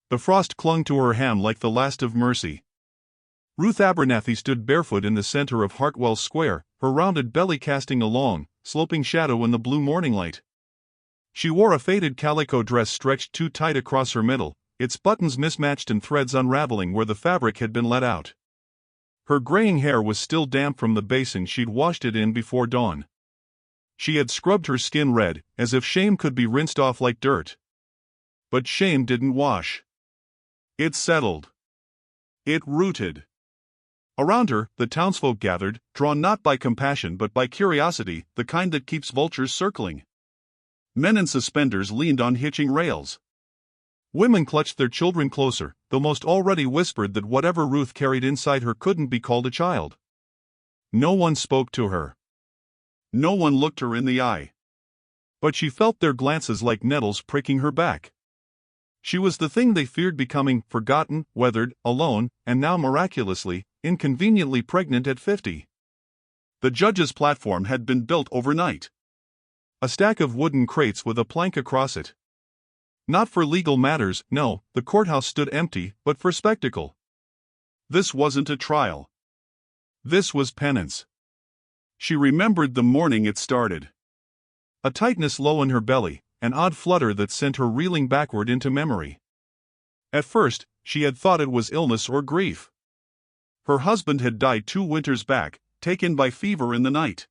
The frost clung to her ham like the last of mercy. Ruth Abernathy stood barefoot in the center of Hartwell Square, her rounded belly casting a long, sloping shadow in the blue morning light. She wore a faded calico dress stretched too tight across her middle, its buttons mismatched and threads unraveling where the fabric had been let out. Her graying hair was still damp from the basin she'd washed it in before dawn. She had scrubbed her skin red, as if shame could be rinsed off like dirt. But shame didn't wash. It settled. It rooted. Around her, the townsfolk gathered, drawn not by compassion but by curiosity, the kind that keeps vultures circling. Men in suspenders leaned on hitching rails. Women clutched their children closer, though most already whispered that whatever Ruth carried inside her couldn't be called a child. No one spoke to her. No one looked her in the eye. But she felt their glances like nettles pricking her back. She was the thing they feared becoming, forgotten, weathered, alone, and now miraculously, inconveniently pregnant at 50. The judge's platform had been built overnight. A stack of wooden crates with a plank across it. Not for legal matters, no, the courthouse stood empty, but for spectacle. This wasn't a trial. This was penance. She remembered the morning it started. A tightness low in her belly, an odd flutter that sent her reeling backward into memory. At first, she had thought it was illness or grief. Her husband had died 2 winters back, taken by fever in the night.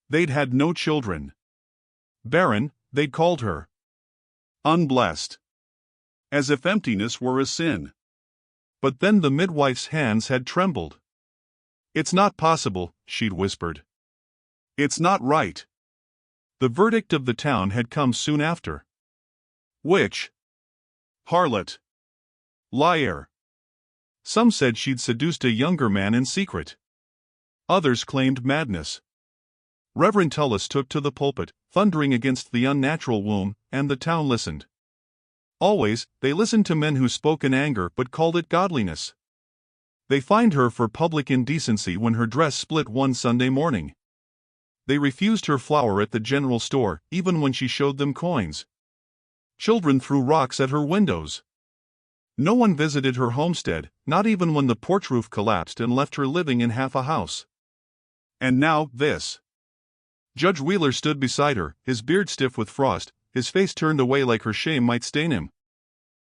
They'd had no children. Barren, they'd called her. Unblessed. As if emptiness were a sin. But then the midwife's hands had trembled. "It's not possible," she'd whispered. "It's not right." The verdict of the town had come soon after. Witch. Harlot. Liar. Some said she'd seduced a younger man in secret. Others claimed madness. Reverend Tullis took to the pulpit, thundering against the unnatural womb, and the town listened. Always, they listened to men who spoke in anger but called it godliness. They fined her for public indecency when her dress split one Sunday morning. They refused her flour at the general store, even when she showed them coins. Children threw rocks at her windows. No one visited her homestead, not even when the porch roof collapsed and left her living in half a house. And now, this. Judge Wheeler stood beside her, his beard stiff with frost, his face turned away like her shame might stain him.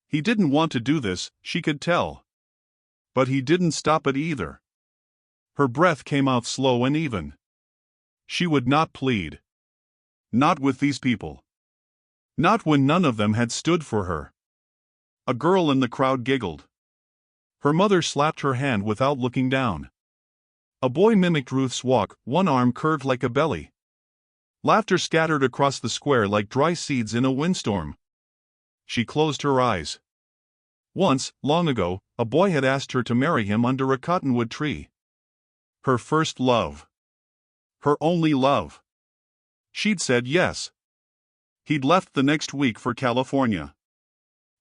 He didn't want to do this, she could tell. But he didn't stop it either. Her breath came out slow and even. She would not plead. Not with these people. Not when none of them had stood for her. A girl in the crowd giggled. Her mother slapped her hand without looking down. A boy mimicked Ruth's walk, one arm curved like a belly. Laughter scattered across the square like dry seeds in a windstorm. She closed her eyes. Once, long ago, a boy had asked her to marry him under a cottonwood tree. Her first love. Her only love. She'd said yes. He'd left the next week for California.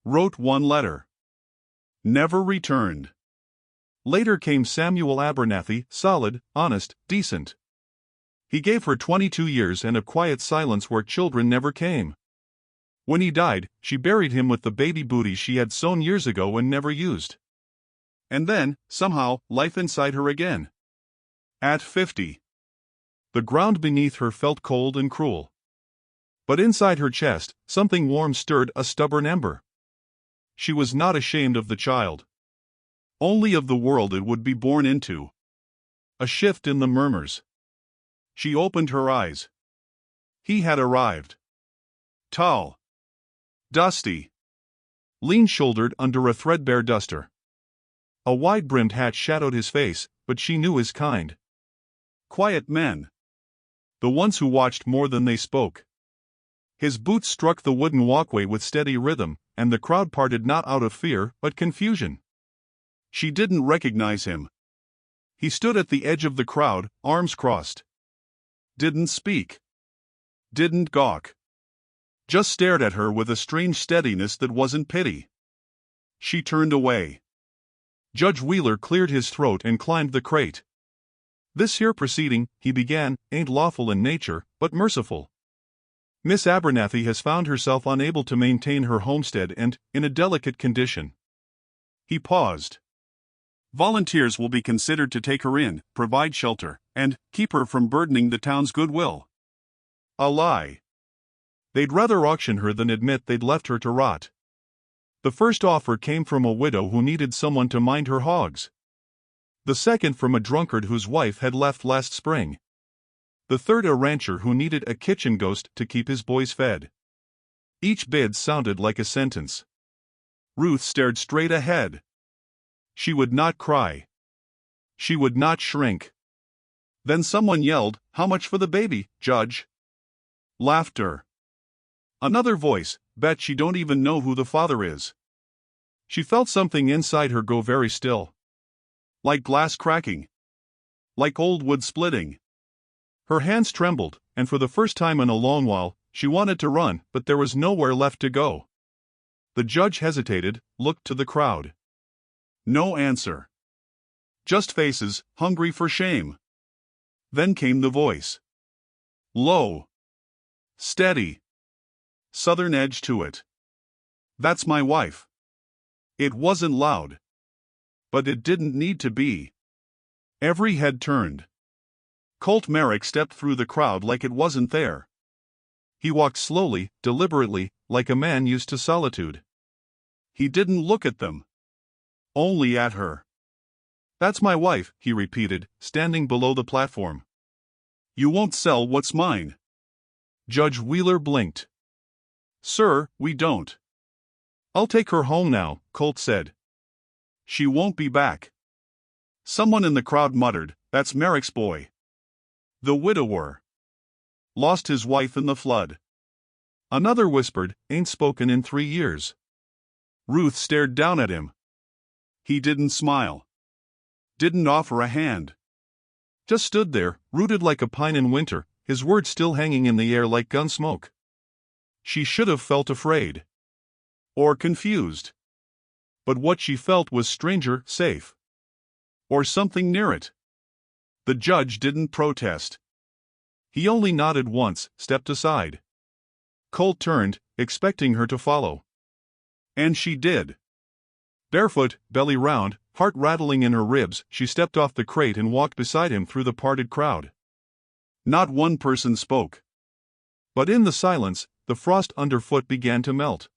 Wrote one letter. Never returned. Later came Samuel Abernathy, solid, honest, decent. He gave her 22 years and a quiet silence where children never came. When he died, she buried him with the baby booty she had sown years ago and never used. And then, somehow, life inside her again. At 50. The ground beneath her felt cold and cruel. But inside her chest, something warm stirred a stubborn ember. She was not ashamed of the child. Only of the world it would be born into. A shift in the murmurs. She opened her eyes. He had arrived. Tall. Dusty. Lean-shouldered under a threadbare duster. A wide-brimmed hat shadowed his face, but she knew his kind. Quiet men. The ones who watched more than they spoke. His boots struck the wooden walkway with steady rhythm, and the crowd parted not out of fear, but confusion. She didn't recognize him. He stood at the edge of the crowd, arms crossed. Didn't speak. Didn't gawk. Just stared at her with a strange steadiness that wasn't pity. She turned away. Judge Wheeler cleared his throat and climbed the crate. "This here proceeding," he began, "ain't lawful in nature, but merciful. Miss Abernathy has found herself unable to maintain her homestead and, in a delicate condition. He paused. Volunteers will be considered to take her in, provide shelter, and keep her from burdening the town's goodwill. A lie. They'd rather auction her than admit they'd left her to rot. The first offer came from a widow who needed someone to mind her hogs. The second from a drunkard whose wife had left last spring. The third a rancher who needed a kitchen ghost to keep his boys fed. Each bid sounded like a sentence. Ruth stared straight ahead. She would not cry. She would not shrink. Then someone yelled, "How much for the baby, Judge?" Laughter. Another voice, "Bet she don't even know who the father is." She felt something inside her go very still. Like glass cracking. Like old wood splitting. Her hands trembled, and for the first time in a long while, she wanted to run, but there was nowhere left to go. The judge hesitated, looked to the crowd. No answer. Just faces, hungry for shame. Then came the voice. Low. Steady. Southern edge to it. "That's my wife." It wasn't loud. But it didn't need to be. Every head turned. Colt Merrick stepped through the crowd like it wasn't there. He walked slowly, deliberately, like a man used to solitude. He didn't look at them. Only at her. "That's my wife," he repeated, standing below the platform. "You won't sell what's mine." Judge Wheeler blinked. "Sir, we don't." "I'll take her home now," Colt said. "She won't be back." Someone in the crowd muttered, "That's Merrick's boy." The widower. Lost his wife in the flood. Another whispered, "Ain't spoken in 3 years." Ruth stared down at him. He didn't smile. Didn't offer a hand. Just stood there, rooted like a pine in winter, his words still hanging in the air like gun smoke. She should have felt afraid. Or confused. But what she felt was stranger, safe. Or something near it. The judge didn't protest. He only nodded once, stepped aside. Colt turned, expecting her to follow. And she did. Barefoot, belly round, heart rattling in her ribs, she stepped off the crate and walked beside him through the parted crowd. Not one person spoke. But in the silence, the frost underfoot began to melt.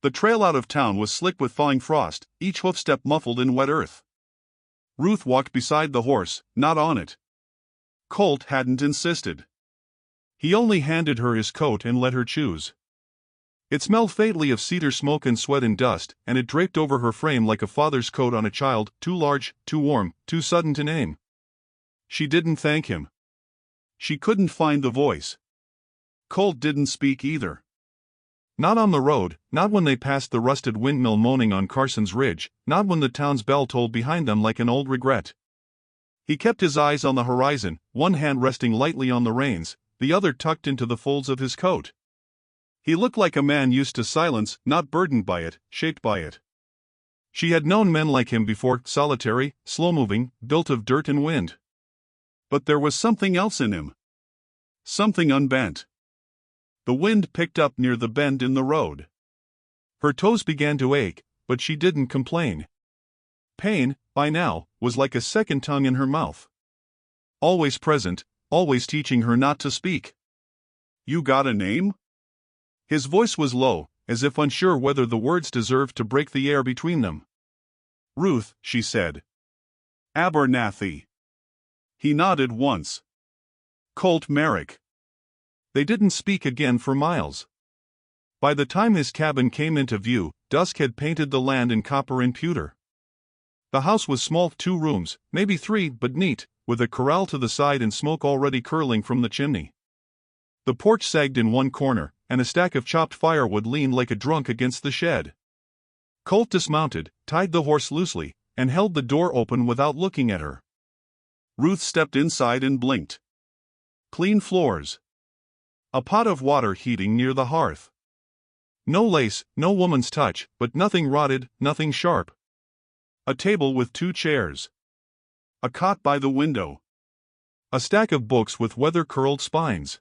The trail out of town was slick with thawing frost, each hoofstep muffled in wet earth. Ruth walked beside the horse, not on it. Colt hadn't insisted. He only handed her his coat and let her choose. It smelled faintly of cedar smoke and sweat and dust, and it draped over her frame like a father's coat on a child, too large, too warm, too sudden to name. She didn't thank him. She couldn't find the voice. Colt didn't speak either. Not on the road, not when they passed the rusted windmill moaning on Carson's Ridge, not when the town's bell tolled behind them like an old regret. He kept his eyes on the horizon, one hand resting lightly on the reins, the other tucked into the folds of his coat. He looked like a man used to silence, not burdened by it, shaped by it. She had known men like him before, solitary, slow-moving, built of dirt and wind. But there was something else in him. Something unbent. The wind picked up near the bend in the road. Her toes began to ache, but she didn't complain. Pain, by now, was like a second tongue in her mouth. Always present, always teaching her not to speak. "You got a name?" His voice was low, as if unsure whether the words deserved to break the air between them. "Ruth," she said. "Abernathy." He nodded once. "Colt Merrick." They didn't speak again for miles. By the time his cabin came into view, dusk had painted the land in copper and pewter. The house was small, 2 rooms, maybe 3, but neat, with a corral to the side and smoke already curling from the chimney. The porch sagged in one corner, and a stack of chopped firewood leaned like a drunk against the shed. Colt dismounted, tied the horse loosely, and held the door open without looking at her. Ruth stepped inside and blinked. Clean floors. A pot of water heating near the hearth. No lace, no woman's touch, but nothing rotted, nothing sharp. A table with 2 chairs. A cot by the window. A stack of books with weather-curled spines.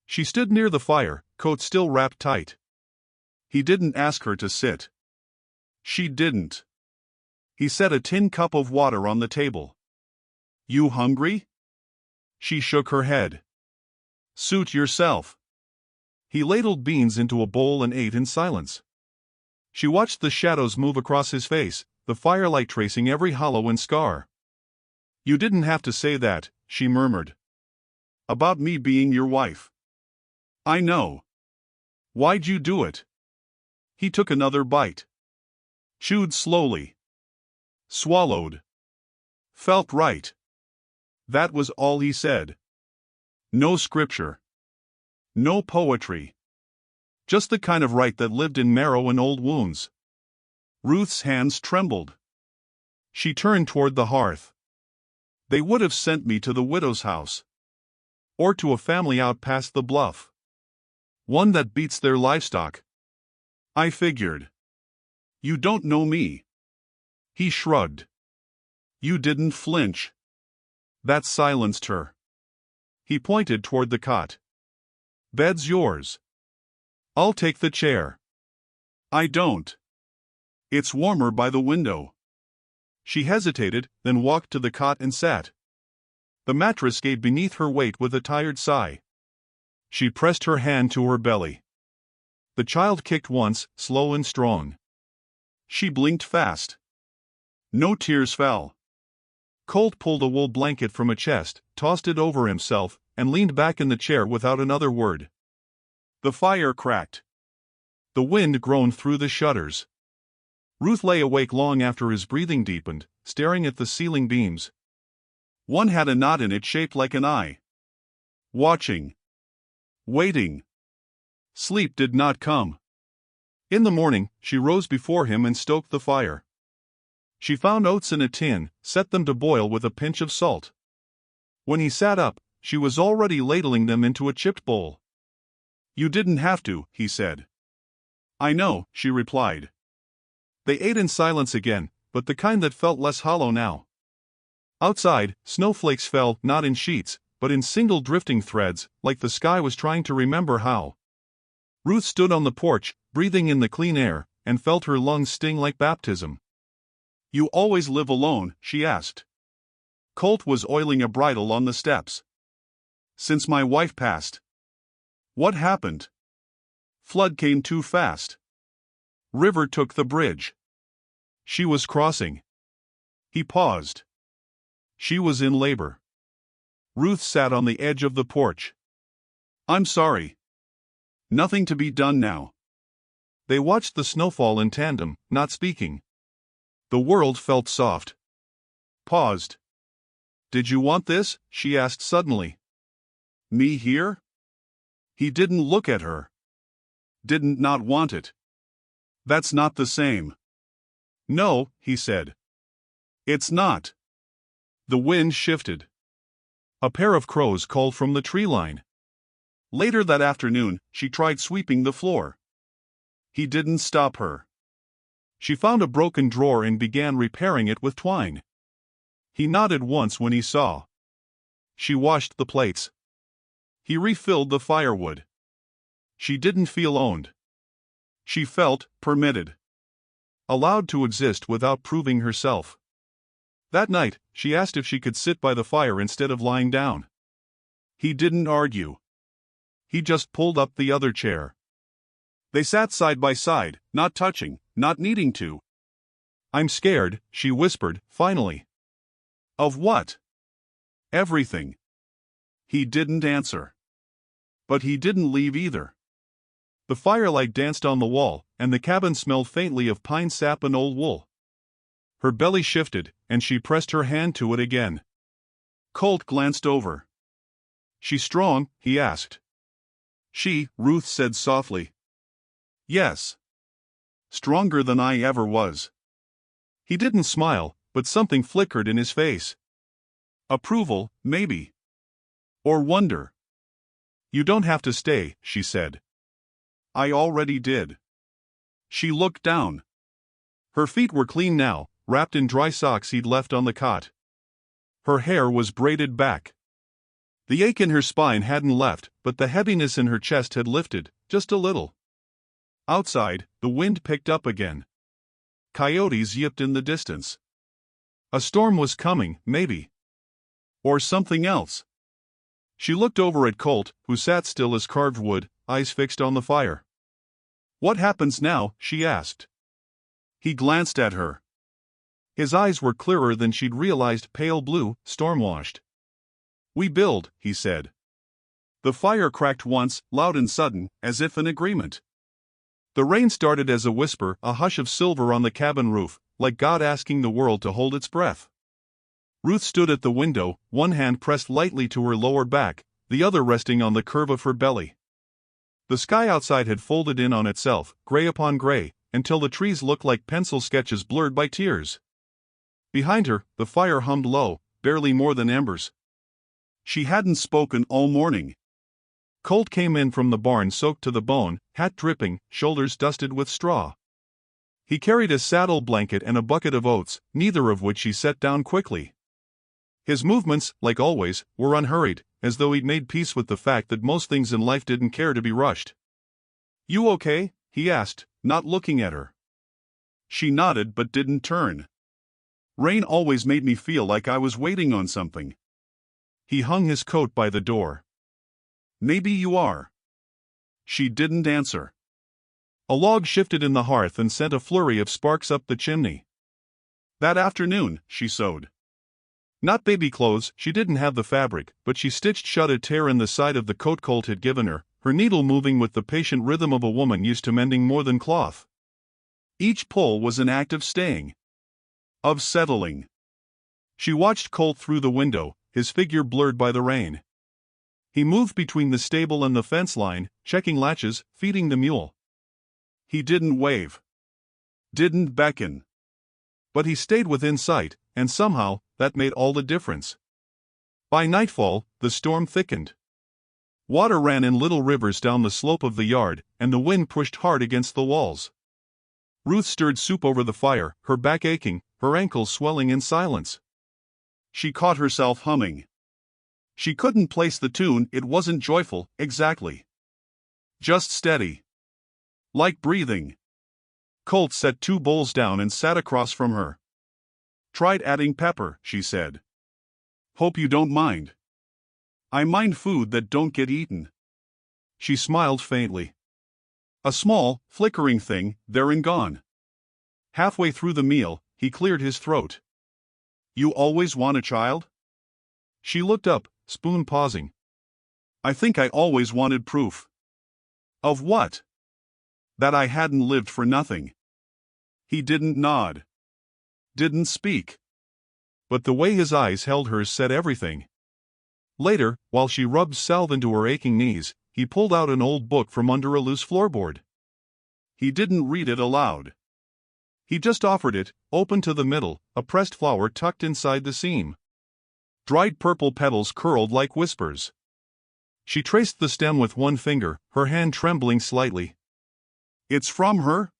She stood near the fire, coat still wrapped tight. He didn't ask her to sit. She didn't. He set a tin cup of water on the table. You hungry? She shook her head. Suit yourself. He ladled beans into a bowl and ate in silence. She watched the shadows move across his face, the firelight tracing every hollow and scar. You didn't have to say that, she murmured. About me being your wife. I know. Why'd you do it? He took another bite. Chewed slowly. Swallowed. Felt right. That was all he said. No scripture. No poetry. Just the kind of right that lived in marrow and old wounds. Ruth's hands trembled. She turned toward the hearth. They would have sent me to the widow's house. Or to a family out past the bluff. One that beats their livestock. I figured. You don't know me. He shrugged. You didn't flinch. That silenced her. He pointed toward the cot. Bed's yours. I'll take the chair. I don't. It's warmer by the window. She hesitated, then walked to the cot and sat. The mattress gave beneath her weight with a tired sigh. She pressed her hand to her belly. The child kicked once, slow and strong. She blinked fast. No tears fell. Colt pulled a wool blanket from a chest, tossed it over himself, and leaned back in the chair without another word. The fire cracked. The wind groaned through the shutters. Ruth lay awake long after his breathing deepened, staring at the ceiling beams. One had a knot in it shaped like an eye. Watching. Waiting. Sleep did not come. In the morning, she rose before him and stoked the fire. She found oats in a tin, set them to boil with a pinch of salt. When he sat up, she was already ladling them into a chipped bowl. You didn't have to, he said. I know, she replied. They ate in silence again, but the kind that felt less hollow now. Outside, snowflakes fell, not in sheets, but in single drifting threads, like the sky was trying to remember how. Ruth stood on the porch, breathing in the clean air, and felt her lungs sting like baptism. You always live alone? She asked. Colt was oiling a bridle on the steps. Since my wife passed. What happened? Flood came too fast. River took the bridge. She was crossing. He paused. She was in labor. Ruth sat on the edge of the porch. I'm sorry. Nothing to be done now. They watched the snowfall in tandem, not speaking. The world felt soft. Paused. Did you want this? She asked suddenly. Me here? He didn't look at her. Didn't not want it. That's not the same. No, he said. It's not. The wind shifted. A pair of crows called from the tree line. Later that afternoon, she tried sweeping the floor. He didn't stop her. She found a broken drawer and began repairing it with twine. He nodded once when he saw. She washed the plates. He refilled the firewood. She didn't feel owned. She felt permitted. Allowed to exist without proving herself. That night, she asked if she could sit by the fire instead of lying down. He didn't argue. He just pulled up the other chair. They sat side by side, not touching, not needing to. I'm scared, she whispered, finally. Of what? Everything. He didn't answer. But he didn't leave either. The firelight danced on the wall, and the cabin smelled faintly of pine sap and old wool. Her belly shifted, and she pressed her hand to it again. Colt glanced over. She strong? He asked. She, Ruth said softly. Yes. Stronger than I ever was. He didn't smile, but something flickered in his face. Approval, maybe. Or wonder. You don't have to stay, she said. I already did. She looked down. Her feet were clean now, wrapped in dry socks he'd left on the cot. Her hair was braided back. The ache in her spine hadn't left, but the heaviness in her chest had lifted, just a little. Outside, the wind picked up again. Coyotes yipped in the distance. A storm was coming, maybe. Or something else. She looked over at Colt, who sat still as carved wood, eyes fixed on the fire. "What happens now?" she asked. He glanced at her. His eyes were clearer than she'd realized, pale blue, storm-washed. "We build," he said. The fire cracked once, loud and sudden, as if in agreement. The rain started as a whisper, a hush of silver on the cabin roof, like God asking the world to hold its breath. Ruth stood at the window, one hand pressed lightly to her lower back, the other resting on the curve of her belly. The sky outside had folded in on itself, gray upon gray, until the trees looked like pencil sketches blurred by tears. Behind her, the fire hummed low, barely more than embers. She hadn't spoken all morning. Colt came in from the barn soaked to the bone, hat dripping, shoulders dusted with straw. He carried a saddle blanket and a bucket of oats, neither of which he set down quickly. His movements, like always, were unhurried, as though he'd made peace with the fact that most things in life didn't care to be rushed. "You okay?" he asked, not looking at her. She nodded but didn't turn. "Rain always made me feel like I was waiting on something." He hung his coat by the door. "Maybe you are." She didn't answer. A log shifted in the hearth and sent a flurry of sparks up the chimney. That afternoon, she sewed. Not baby clothes, she didn't have the fabric, but she stitched shut a tear in the side of the coat Colt had given her, her needle moving with the patient rhythm of a woman used to mending more than cloth. Each pull was an act of staying. Of settling. She watched Colt through the window, his figure blurred by the rain. He moved between the stable and the fence line, checking latches, feeding the mule. He didn't wave. Didn't beckon. But he stayed within sight, and somehow, that made all the difference. By nightfall, the storm thickened. Water ran in little rivers down the slope of the yard, and the wind pushed hard against the walls. Ruth stirred soup over the fire, her back aching, her ankles swelling in silence. She caught herself humming. She couldn't place the tune, it wasn't joyful, exactly. Just steady. Like breathing. Colt set 2 bowls down and sat across from her. "Tried adding pepper," she said. "Hope you don't mind." "I mind food that don't get eaten." She smiled faintly. A small, flickering thing, there and gone. Halfway through the meal, he cleared his throat. "You always want a child?" She looked up, spoon pausing. "I think I always wanted proof." "Of what?" "That I hadn't lived for nothing." He didn't nod. Didn't speak. But the way his eyes held hers said everything. Later, while she rubbed salve into her aching knees, he pulled out an old book from under a loose floorboard. He didn't read it aloud. He just offered it, open to the middle, a pressed flower tucked inside the seam. Dried purple petals curled like whispers. She traced the stem with one finger, her hand trembling slightly. "It's from her?"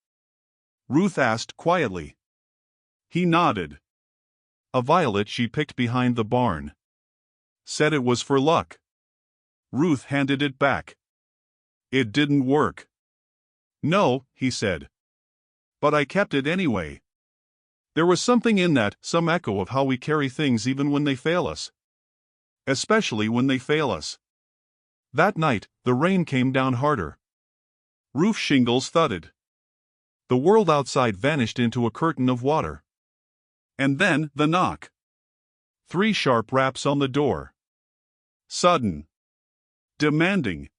Ruth asked quietly. He nodded. "A violet she picked behind the barn. Said it was for luck." Ruth handed it back. "It didn't work." "No," he said. "But I kept it anyway." There was something in that, some echo of how we carry things even when they fail us. Especially when they fail us. That night, the rain came down harder. Roof shingles thudded. The world outside vanished into a curtain of water. And then, the knock. 3 sharp raps on the door. Sudden. Demanding.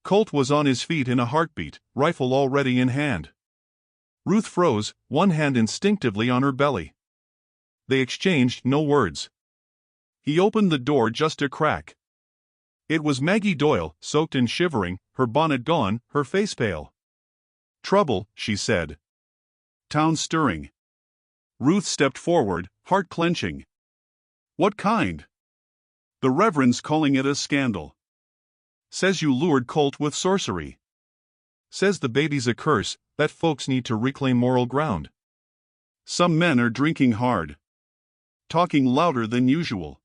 Colt was on his feet in a heartbeat, rifle already in hand. Ruth froze, one hand instinctively on her belly. They exchanged no words. He opened the door just a crack. It was Maggie Doyle, soaked and shivering, her bonnet gone, her face pale. "Trouble," she said. "Town stirring." Ruth stepped forward, heart clenching. "What kind?" "The Reverend's calling it a scandal. Says you lured Colt with sorcery. Says the baby's a curse, that folks need to reclaim moral ground. Some men are drinking hard. Talking louder than usual."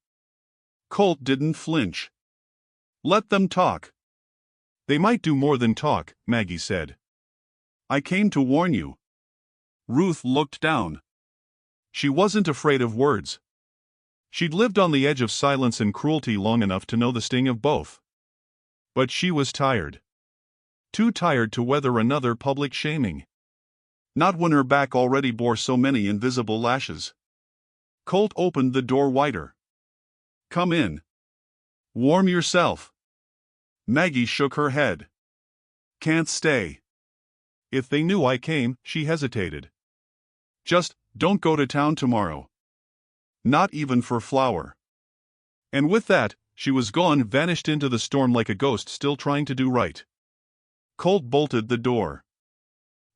Colt didn't flinch. Let them talk. They might do more than talk, Maggie said. I came to warn you. Ruth looked down. She wasn't afraid of words. She'd lived on the edge of silence and cruelty long enough to know the sting of both. But she was tired. Too tired to weather another public shaming. Not when her back already bore so many invisible lashes. Colt opened the door wider. Come in. Warm yourself. Maggie shook her head. Can't stay. If they knew I came, she hesitated. Just, don't go to town tomorrow. Not even for flour. And with that, she was gone, vanished into the storm like a ghost still trying to do right. Colt bolted the door.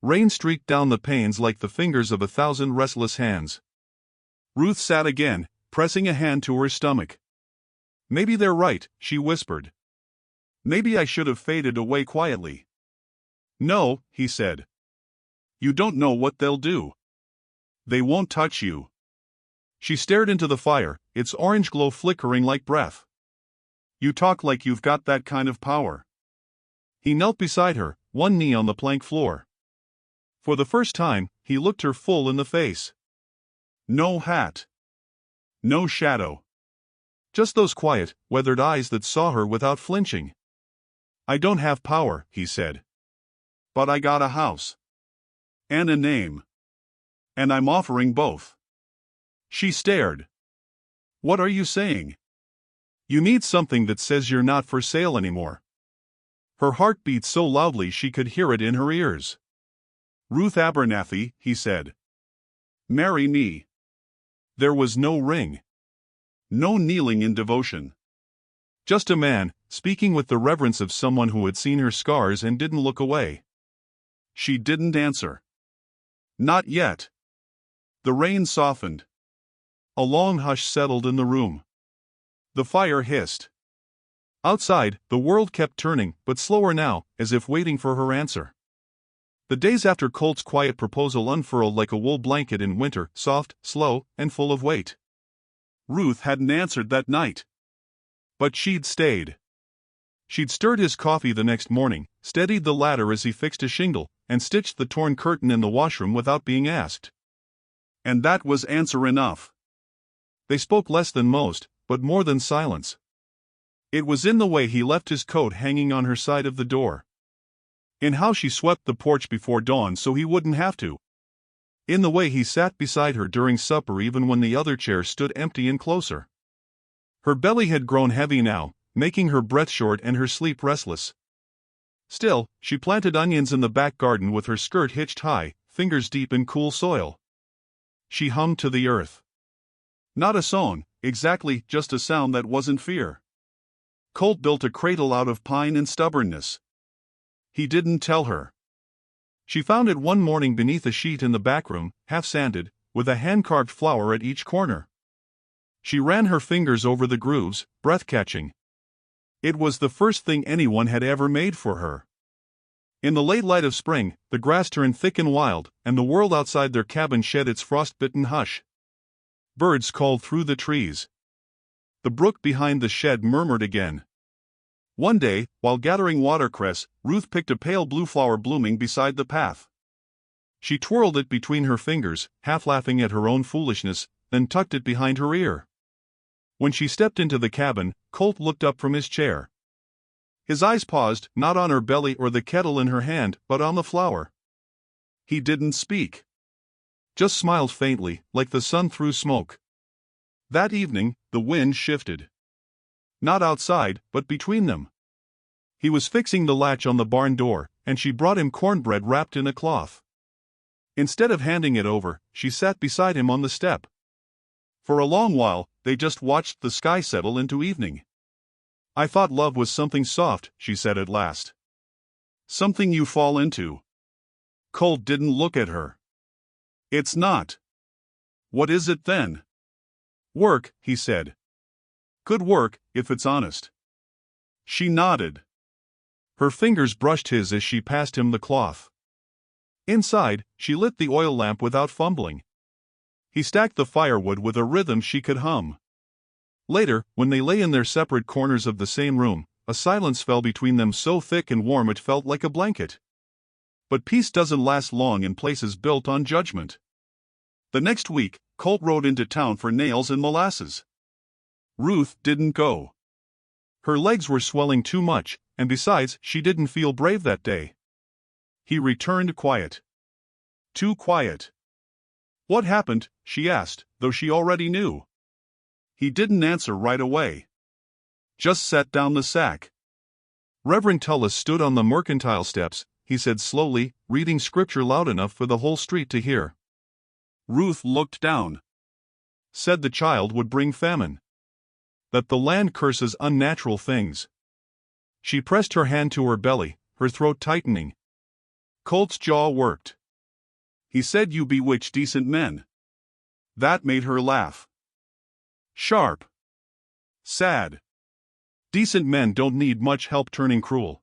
Rain streaked down the panes like the fingers of 1,000 restless hands. Ruth sat again, pressing a hand to her stomach. Maybe they're right, she whispered. Maybe I should have faded away quietly. No, he said. You don't know what they'll do. They won't touch you. She stared into the fire, its orange glow flickering like breath. You talk like you've got that kind of power. He knelt beside her, one knee on the plank floor. For the first time, he looked her full in the face. No hat. No shadow. Just those quiet, weathered eyes that saw her without flinching. I don't have power, he said. But I got a house. And a name. And I'm offering both. She stared. What are you saying? You need something that says you're not for sale anymore. Her heart beat so loudly she could hear it in her ears. Ruth Abernathy, he said. Marry me. There was no ring. No kneeling in devotion. Just a man, speaking with the reverence of someone who had seen her scars and didn't look away. She didn't answer. Not yet. The rain softened. A long hush settled in the room. The fire hissed. Outside, the world kept turning, but slower now, as if waiting for her answer. The days after Colt's quiet proposal unfurled like a wool blanket in winter, soft, slow, and full of weight. Ruth hadn't answered that night. But she'd stayed. She'd stirred his coffee the next morning, steadied the ladder as he fixed a shingle, and stitched the torn curtain in the washroom without being asked. And that was answer enough. They spoke less than most, but more than silence. It was in the way he left his coat hanging on her side of the door. In how she swept the porch before dawn so he wouldn't have to. In the way he sat beside her during supper even when the other chair stood empty and closer. Her belly had grown heavy now, making her breath short and her sleep restless. Still, she planted onions in the back garden with her skirt hitched high, fingers deep in cool soil. She hummed to the earth. Not a song, exactly, just a sound that wasn't fear. Colt built a cradle out of pine and stubbornness. He didn't tell her. She found it one morning beneath a sheet in the back room, half sanded, with a hand-carved flower at each corner. She ran her fingers over the grooves, breath-catching. It was the first thing anyone had ever made for her. In the late light of spring, the grass turned thick and wild, and the world outside their cabin shed its frost-bitten hush. Birds called through the trees. The brook behind the shed murmured again. One day, while gathering watercress, Ruth picked a pale blue flower blooming beside the path. She twirled it between her fingers, half laughing at her own foolishness, then tucked it behind her ear. When she stepped into the cabin, Colt looked up from his chair. His eyes paused, not on her belly or the kettle in her hand, but on the flower. He didn't speak. Just smiled faintly, like the sun through smoke. That evening, the wind shifted. Not outside, but between them. He was fixing the latch on the barn door, and she brought him cornbread wrapped in a cloth. Instead of handing it over, she sat beside him on the step. For a long while, they just watched the sky settle into evening. I thought love was something soft, she said at last. Something you fall into. Colt didn't look at her. It's not. What is it then? Work, he said. Good work, if it's honest. She nodded. Her fingers brushed his as she passed him the cloth. Inside, she lit the oil lamp without fumbling. He stacked the firewood with a rhythm she could hum. Later, when they lay in their separate corners of the same room, a silence fell between them so thick and warm it felt like a blanket. But peace doesn't last long in places built on judgment. The next week, Colt rode into town for nails and molasses. Ruth didn't go. Her legs were swelling too much, and besides, she didn't feel brave that day. He returned quiet. Too quiet. What happened? She asked, though she already knew. He didn't answer right away. Just set down the sack. Reverend Tullis stood on the mercantile steps, he said slowly, reading scripture loud enough for the whole street to hear. Ruth looked down. Said the child would bring famine. That the land curses unnatural things. She pressed her hand to her belly, her throat tightening. Colt's jaw worked. He said you bewitch decent men. That made her laugh. Sharp. Sad. Decent men don't need much help turning cruel.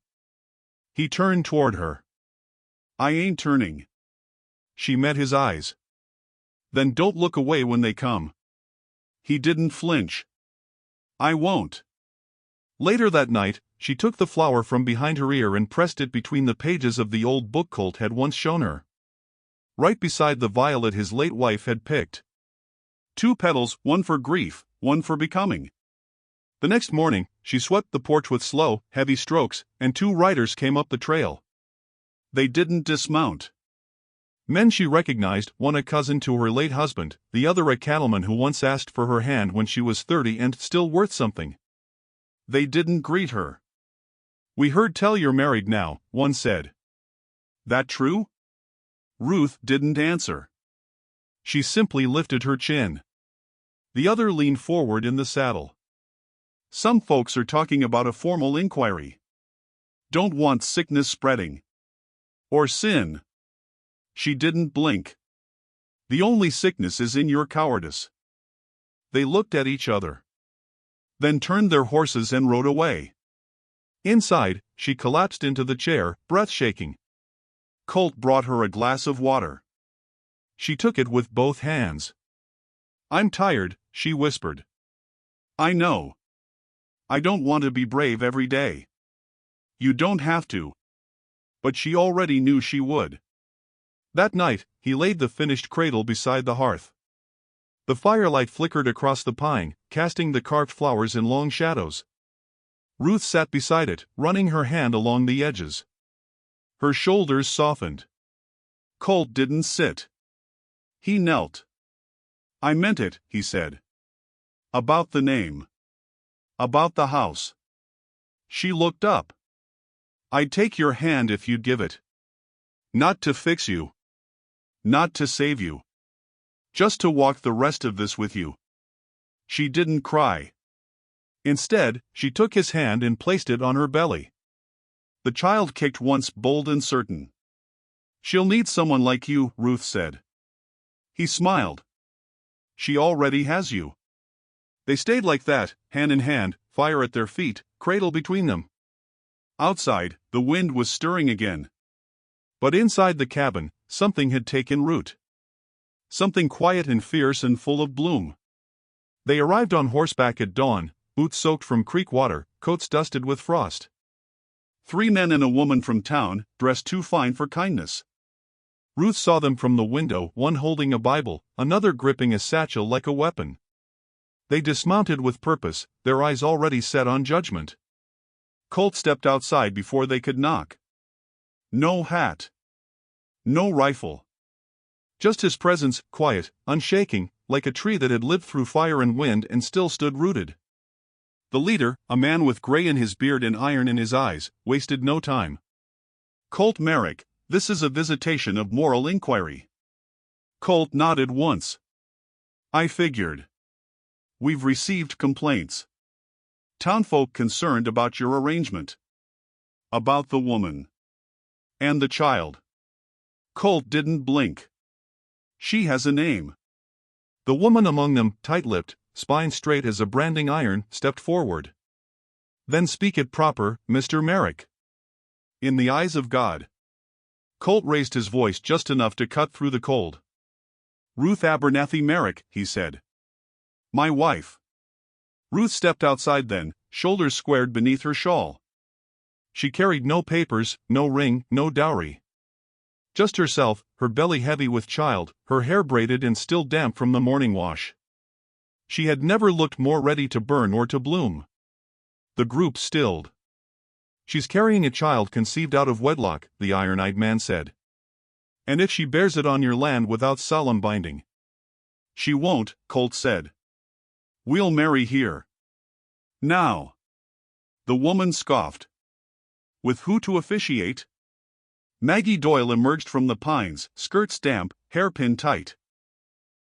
He turned toward her. I ain't turning. She met his eyes. Then don't look away when they come. He didn't flinch. I won't. Later that night, she took the flower from behind her ear and pressed it between the pages of the old book Colt had once shown her. Right beside the violet his late wife had picked. 2 petals, one for grief, one for becoming. The next morning, she swept the porch with slow, heavy strokes, and 2 riders came up the trail. They didn't dismount. Men she recognized, one a cousin to her late husband, the other a cattleman who once asked for her hand when she was 30 and still worth something. They didn't greet her. We heard tell you're married now, one said. That true? Ruth didn't answer. She simply lifted her chin. The other leaned forward in the saddle. Some folks are talking about a formal inquiry. Don't want sickness spreading. Or sin. She didn't blink. The only sickness is in your cowardice. They looked at each other. Then turned their horses and rode away. Inside, she collapsed into the chair, breath shaking. Colt brought her a glass of water. She took it with both hands. I'm tired, she whispered. I know. I don't want to be brave every day. You don't have to. But she already knew she would. That night, he laid the finished cradle beside the hearth. The firelight flickered across the pine, casting the carved flowers in long shadows. Ruth sat beside it, running her hand along the edges. Her shoulders softened. Colt didn't sit. He knelt. I meant it, he said. About the name. About the house. She looked up. I'd take your hand if you'd give it. Not to fix you. Not to save you. Just to walk the rest of this with you. She didn't cry. Instead, she took his hand and placed it on her belly. The child kicked once, bold and certain. She'll need someone like you, Ruth said. He smiled. She already has you. They stayed like that, hand in hand, fire at their feet, cradle between them. Outside, the wind was stirring again. But inside the cabin, something had taken root. Something quiet and fierce and full of bloom. They arrived on horseback at dawn, boots soaked from creek water, coats dusted with frost. 3 men and a woman from town, dressed too fine for kindness. Ruth saw them from the window, one holding a Bible, another gripping a satchel like a weapon. They dismounted with purpose, their eyes already set on judgment. Colt stepped outside before they could knock. No hat. No rifle. Just his presence, quiet, unshaking, like a tree that had lived through fire and wind and still stood rooted. The leader, a man with gray in his beard and iron in his eyes, wasted no time. Colt Merrick, this is a visitation of moral inquiry. Colt nodded once. I figured. We've received complaints. Townfolk concerned about your arrangement. About the woman. And the child. Colt didn't blink. She has a name. The woman among them, tight-lipped, spine straight as a branding iron, stepped forward. Then speak it proper, Mr. Merrick. In the eyes of God. Colt raised his voice just enough to cut through the cold. Ruth Abernathy Merrick, he said. My wife. Ruth stepped outside then, shoulders squared beneath her shawl. She carried no papers, no ring, no dowry. Just herself, her belly heavy with child, her hair braided and still damp from the morning wash. She had never looked more ready to burn or to bloom. The group stilled. "She's carrying a child conceived out of wedlock," the iron-eyed man said. "And if she bears it on your land without solemn binding." "She won't," Colt said. "We'll marry here. Now." The woman scoffed. "With who to officiate?" Maggie Doyle emerged from the pines, skirts damp, hairpin tight.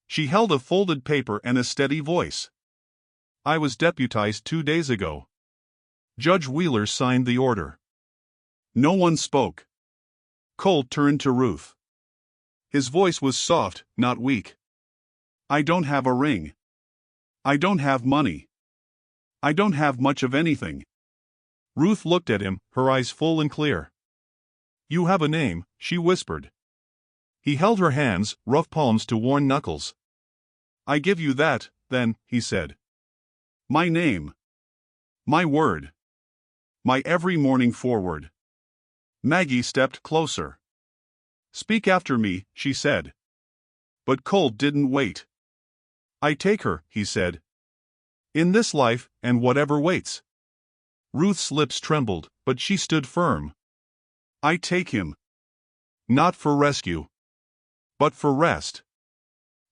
She held a folded paper and a steady voice. "I was deputized 2 days ago. Judge Wheeler signed the order." No one spoke. Colt turned to Ruth. His voice was soft, not weak. "I don't have a ring. I don't have money. I don't have much of anything." Ruth looked at him, her eyes full and clear. "You have a name," she whispered. He held her hands, rough palms to worn knuckles. "I give you that, then," he said. "My name. My word. My every morning forward." Maggie stepped closer. "Speak after me," she said. But Colt didn't wait. "I take her," he said. "In this life, and whatever waits." Ruth's lips trembled, but she stood firm. "I take him. Not for rescue. But for rest."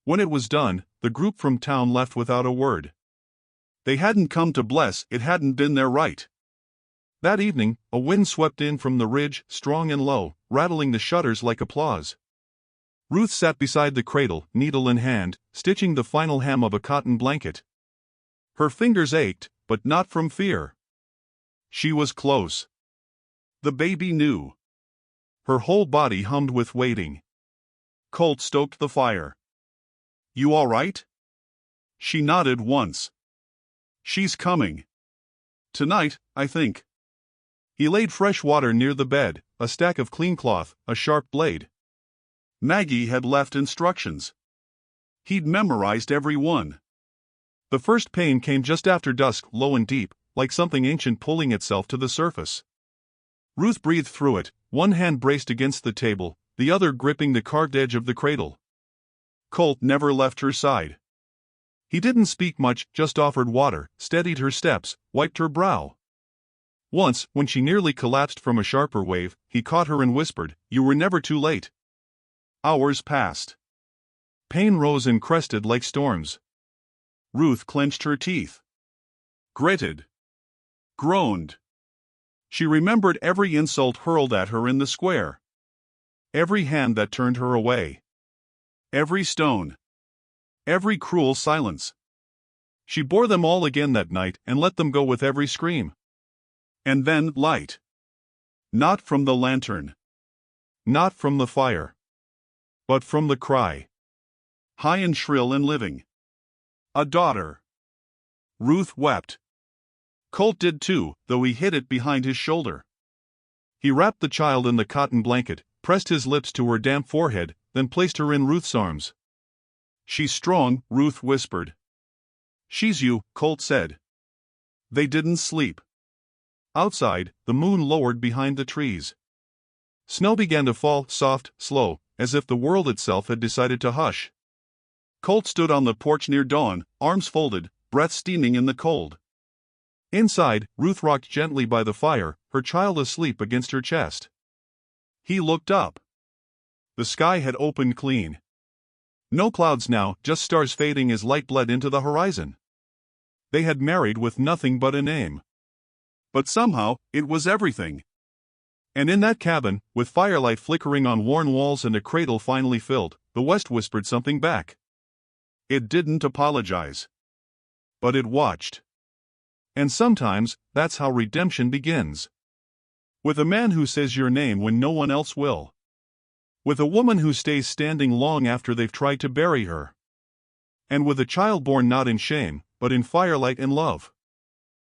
When it was done, the group from town left without a word. They hadn't come to bless, it hadn't been their right. That evening, a wind swept in from the ridge, strong and low, rattling the shutters like applause. Ruth sat beside the cradle, needle in hand, stitching the final hem of a cotton blanket. Her fingers ached, but not from fear. She was close. The baby knew. Her whole body hummed with waiting. Colt stoked the fire. "You all right?" She nodded once. "She's coming. Tonight, I think." He laid fresh water near the bed, a stack of clean cloth, a sharp blade. Maggie had left instructions. He'd memorized every one. The first pain came just after dusk, low and deep, like something ancient pulling itself to the surface. Ruth breathed through it, one hand braced against the table, the other gripping the carved edge of the cradle. Colt never left her side. He didn't speak much, just offered water, steadied her steps, wiped her brow. Once, when she nearly collapsed from a sharper wave, he caught her and whispered, "You were never too late." Hours passed. Pain rose and crested like storms. Ruth clenched her teeth. Gritted. Groaned. She remembered every insult hurled at her in the square. Every hand that turned her away. Every stone. Every cruel silence. She bore them all again that night and let them go with every scream. And then light. Not from the lantern. Not from the fire. But from the cry. High and shrill and living. A daughter. Ruth wept. Colt did too, though he hid it behind his shoulder. He wrapped the child in the cotton blanket, pressed his lips to her damp forehead, then placed her in Ruth's arms. "She's strong," Ruth whispered. "She's you," Colt said. They didn't sleep. Outside, the moon lowered behind the trees. Snow began to fall, soft, slow, as if the world itself had decided to hush. Colt stood on the porch near dawn, arms folded, breath steaming in the cold. Inside, Ruth rocked gently by the fire, her child asleep against her chest. He looked up. The sky had opened clean. No clouds now, just stars fading as light bled into the horizon. They had married with nothing but a name. But somehow, it was everything. And in that cabin, with firelight flickering on worn walls and a cradle finally filled, the West whispered something back. It didn't apologize. But it watched. And sometimes, that's how redemption begins. With a man who says your name when no one else will. With a woman who stays standing long after they've tried to bury her. And with a child born not in shame, but in firelight and love.